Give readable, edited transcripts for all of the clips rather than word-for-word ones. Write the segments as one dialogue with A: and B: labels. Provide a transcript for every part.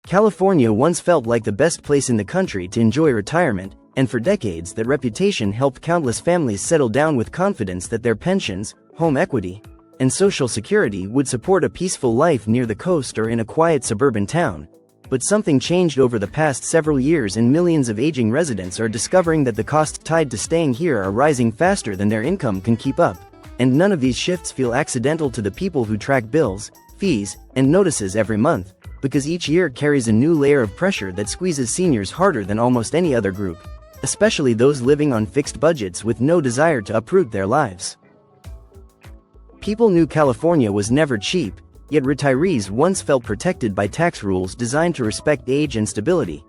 A: California once felt like the best place in the country to enjoy retirement, and for decades that reputation helped countless families settle down with confidence that their pensions, home equity, and social security would support a peaceful life near the coast or in a quiet suburban town. But something changed over the past several years, and millions of aging residents are discovering that the costs tied to staying here are rising faster than their income can keep up. And none of these shifts feel accidental to the people who track bills, fees, and notices every month, because each year carries a new layer of pressure that squeezes seniors harder than almost any other group, especially those living on fixed budgets with no desire to uproot their lives. People knew California was never cheap, yet retirees once felt protected by tax rules designed to respect age and stability.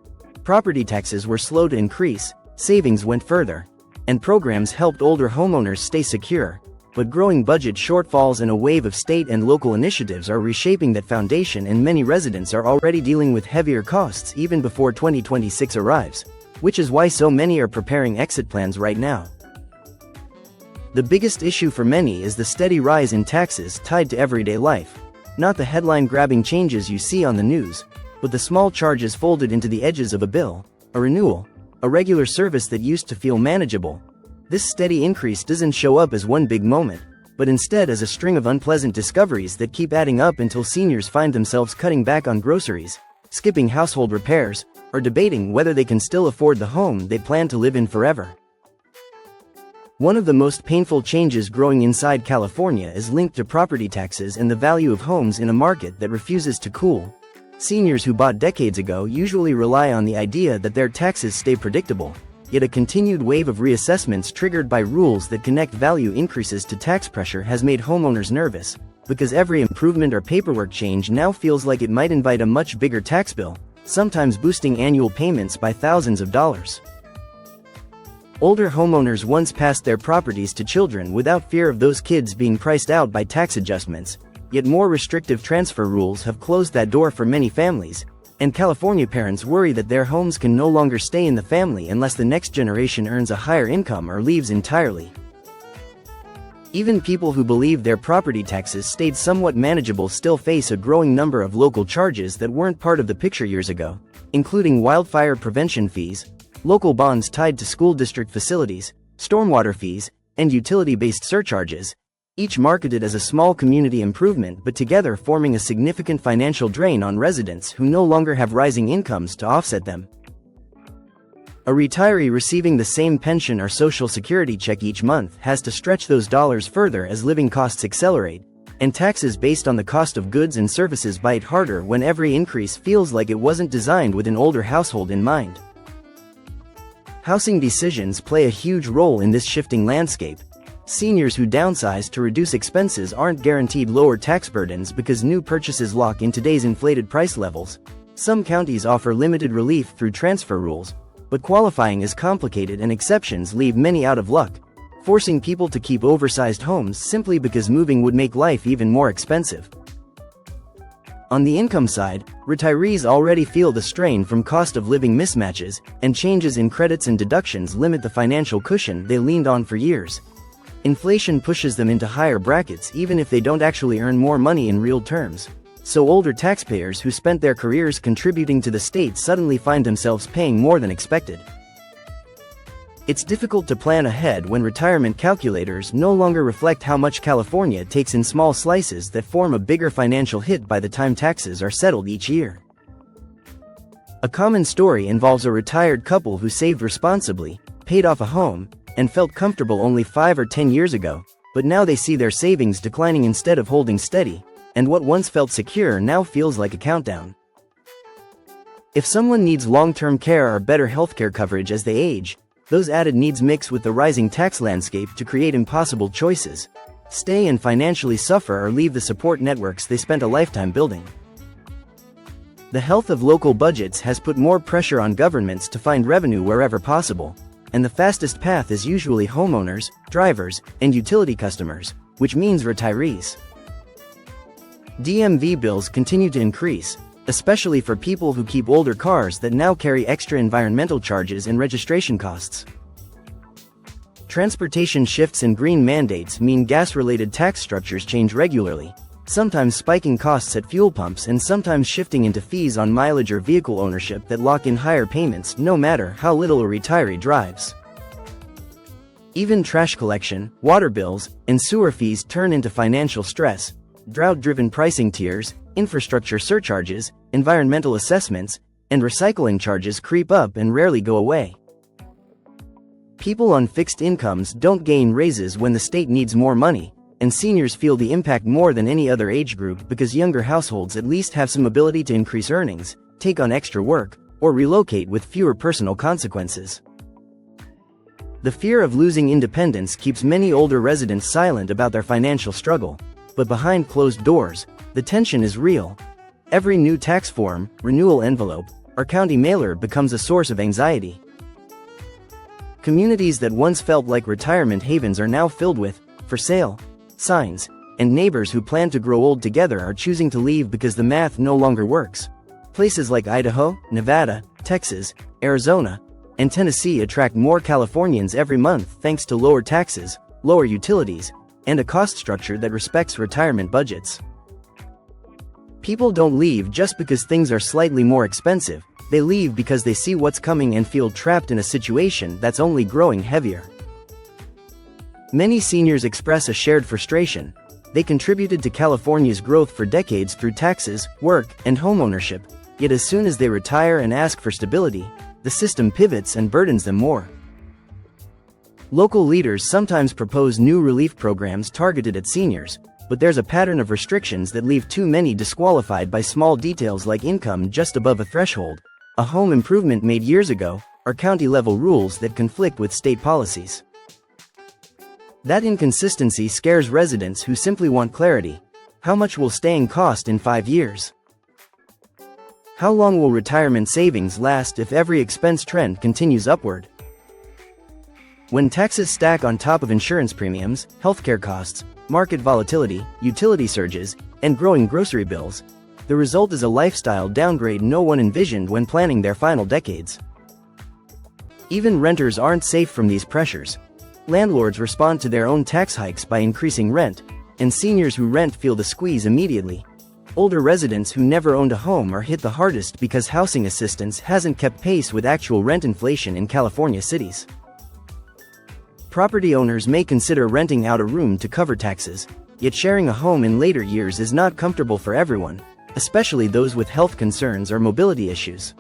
A: Property taxes were slow to increase, savings went further, and programs helped older homeowners stay secure. But growing budget shortfalls and a wave of state and local initiatives are reshaping that foundation, and many residents are already dealing with heavier costs even before 2026 arrives, which is why so many are preparing exit plans right now. The biggest issue for many is the steady rise in taxes tied to everyday life, not the headline-grabbing changes you see on the news, but the small charges folded into the edges of a bill, a renewal, a regular service that used to feel manageable. This steady increase doesn't show up as one big moment, but instead as a string of unpleasant discoveries that keep adding up until seniors find themselves cutting back on groceries, skipping household repairs, or debating whether they can still afford the home they plan to live in forever. One of the most painful changes growing inside California is linked to property taxes and the value of homes in a market that refuses to cool. Seniors who bought decades ago usually rely on the idea that their taxes stay predictable. Yet a continued wave of reassessments triggered by rules that connect value increases to tax pressure has made homeowners nervous, because every improvement or paperwork change now feels like it might invite a much bigger tax bill, sometimes boosting annual payments by thousands of dollars. Older homeowners once passed their properties to children without fear of those kids being priced out by tax adjustments, yet more restrictive transfer rules have closed that door for many families, and California parents worry that their homes can no longer stay in the family unless the next generation earns a higher income or leaves entirely. Even people who believe their property taxes stayed somewhat manageable still face a growing number of local charges that weren't part of the picture years ago, including wildfire prevention fees, local bonds tied to school district facilities, stormwater fees, and utility-based surcharges, each marketed as a small community improvement but together forming a significant financial drain on residents who no longer have rising incomes to offset them. A retiree receiving the same pension or social security check each month has to stretch those dollars further as living costs accelerate, and taxes based on the cost of goods and services bite harder when every increase feels like it wasn't designed with an older household in mind. Housing decisions play a huge role in this shifting landscape. Seniors who downsize to reduce expenses aren't guaranteed lower tax burdens because new purchases lock in today's inflated price levels. Some counties offer limited relief through transfer rules, but qualifying is complicated and exceptions leave many out of luck, forcing people to keep oversized homes simply because moving would make life even more expensive. On the income side, retirees already feel the strain from cost of living mismatches, and changes in credits and deductions limit the financial cushion they leaned on for years. Inflation pushes them into higher brackets even if they don't actually earn more money in real terms. So older taxpayers who spent their careers contributing to the state suddenly find themselves paying more than expected. It's difficult to plan ahead when retirement calculators no longer reflect how much California takes in small slices that form a bigger financial hit by the time taxes are settled each year. A common story involves a retired couple who saved responsibly, paid off a home, and felt comfortable only 5 or 10 years ago, but now they see their savings declining instead of holding steady, and what once felt secure now feels like a countdown. If someone needs long-term care or better healthcare coverage as they age, those added needs mix with the rising tax landscape to create impossible choices: stay and financially suffer or leave the support networks they spent a lifetime building. The health of local budgets has put more pressure on governments to find revenue wherever possible, and the fastest path is usually homeowners, drivers, and utility customers, which means retirees. DMV bills continue to increase, especially for people who keep older cars that now carry extra environmental charges and registration costs. Transportation shifts and green mandates mean gas-related tax structures change regularly, sometimes spiking costs at fuel pumps and sometimes shifting into fees on mileage or vehicle ownership that lock in higher payments no matter how little a retiree drives. Even trash collection, water bills, and sewer fees turn into financial stress. Drought-driven pricing tiers, infrastructure surcharges, environmental assessments, and recycling charges creep up and rarely go away. People on fixed incomes don't gain raises when the state needs more money, and seniors feel the impact more than any other age group because younger households at least have some ability to increase earnings, take on extra work, or relocate with fewer personal consequences. The fear of losing independence keeps many older residents silent about their financial struggle, but behind closed doors, the tension is real. Every new tax form, renewal envelope, or county mailer becomes a source of anxiety. Communities that once felt like retirement havens are now filled with "for sale" signs, and neighbors who plan to grow old together are choosing to leave because the math no longer works. Places like Idaho, Nevada, Texas, Arizona, and Tennessee attract more Californians every month thanks to lower taxes, lower utilities, and a cost structure that respects retirement budgets. People don't leave just because things are slightly more expensive. They leave because they see what's coming and feel trapped in a situation that's only growing heavier. Many seniors express a shared frustration. They contributed to California's growth for decades through taxes, work, and homeownership, yet as soon as they retire and ask for stability, the system pivots and burdens them more. Local leaders sometimes propose new relief programs targeted at seniors, but there's a pattern of restrictions that leave too many disqualified by small details like income just above a threshold, a home improvement made years ago, or county-level rules that conflict with state policies. That inconsistency scares residents who simply want clarity. How much will staying cost in 5 years? How long will retirement savings last if every expense trend continues upward? When taxes stack on top of insurance premiums, healthcare costs, market volatility, utility surges, and growing grocery bills, the result is a lifestyle downgrade no one envisioned when planning their final decades. Even renters aren't safe from these pressures. Landlords respond to their own tax hikes by increasing rent, and seniors who rent feel the squeeze immediately. Older residents who never owned a home are hit the hardest because housing assistance hasn't kept pace with actual rent inflation in California cities. Property owners may consider renting out a room to cover taxes, yet sharing a home in later years is not comfortable for everyone, especially those with health concerns or mobility issues.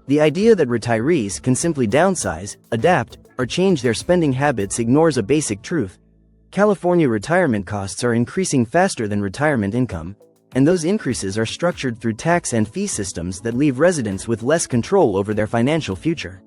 A: The idea that retirees can simply downsize, adapt, or change their spending habits ignores a basic truth. California retirement costs are increasing faster than retirement income, and those increases are structured through tax and fee systems that leave residents with less control over their financial future.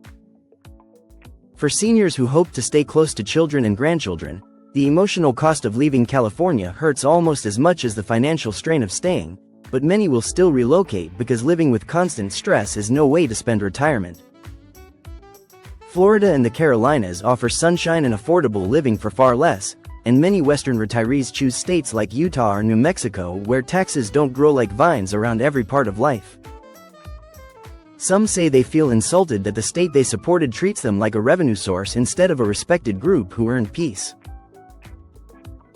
A: For seniors who hope to stay close to children and grandchildren, the emotional cost of leaving California hurts almost as much as the financial strain of staying, but many will still relocate because living with constant stress is no way to spend retirement. Florida and the Carolinas offer sunshine and affordable living for far less, and many Western retirees choose states like Utah or New Mexico where taxes don't grow like vines around every part of life. Some say they feel insulted that the state they supported treats them like a revenue source instead of a respected group who earned peace.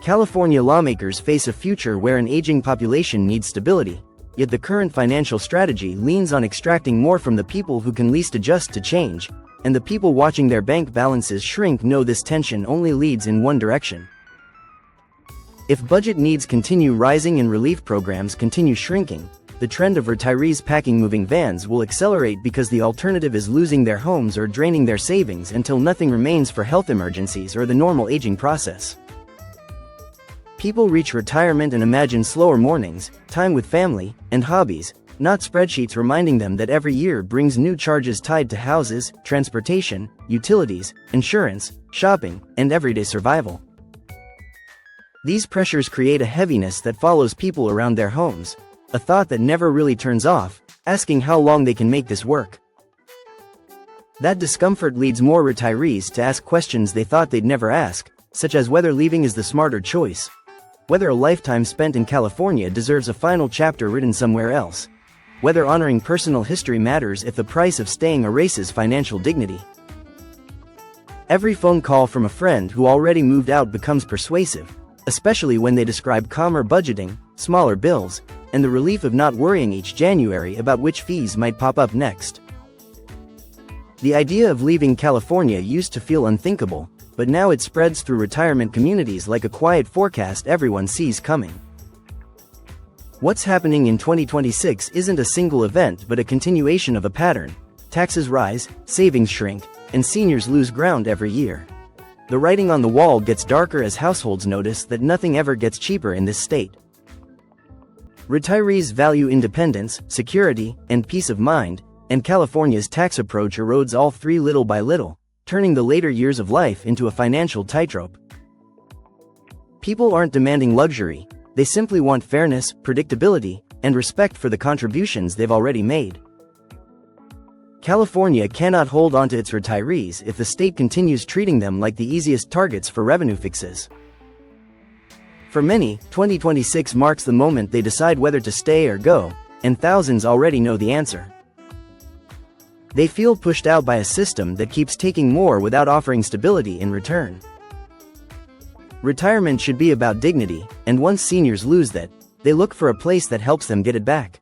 A: California lawmakers face a future where an aging population needs stability, yet the current financial strategy leans on extracting more from the people who can least adjust to change, and the people watching their bank balances shrink know this tension only leads in one direction. If budget needs continue rising and relief programs continue shrinking, the trend of retirees packing moving vans will accelerate because the alternative is losing their homes or draining their savings until nothing remains for health emergencies or the normal aging process. People reach retirement and imagine slower mornings, time with family, and hobbies, not spreadsheets reminding them that every year brings new charges tied to houses, transportation, utilities, insurance, shopping, and everyday survival. These pressures create a heaviness that follows people around their homes, a thought that never really turns off, asking how long they can make this work. That discomfort leads more retirees to ask questions they thought they'd never ask, such as whether leaving is the smarter choice, whether a lifetime spent in California deserves a final chapter written somewhere else, whether honoring personal history matters if the price of staying erases financial dignity. Every phone call from a friend who already moved out becomes persuasive. especially when they describe calmer budgeting, smaller bills, and the relief of not worrying each January about which fees might pop up next. The idea of leaving California used to feel unthinkable, but now it spreads through retirement communities like a quiet forecast everyone sees coming. What's happening in 2026 isn't a single event but a continuation of a pattern. Taxes rise, savings shrink, and seniors lose ground every year. The writing on the wall gets darker as households notice that nothing ever gets cheaper in this state. Retirees value independence, security, and peace of mind, and California's tax approach erodes all three little by little, turning the later years of life into a financial tightrope. People aren't demanding luxury, they simply want fairness, predictability, and respect for the contributions they've already made. California cannot hold on to its retirees if the state continues treating them like the easiest targets for revenue fixes. For many, 2026 marks the moment they decide whether to stay or go, and thousands already know the answer. They feel pushed out by a system that keeps taking more without offering stability in return. Retirement should be about dignity, and once seniors lose that, they look for a place that helps them get it back.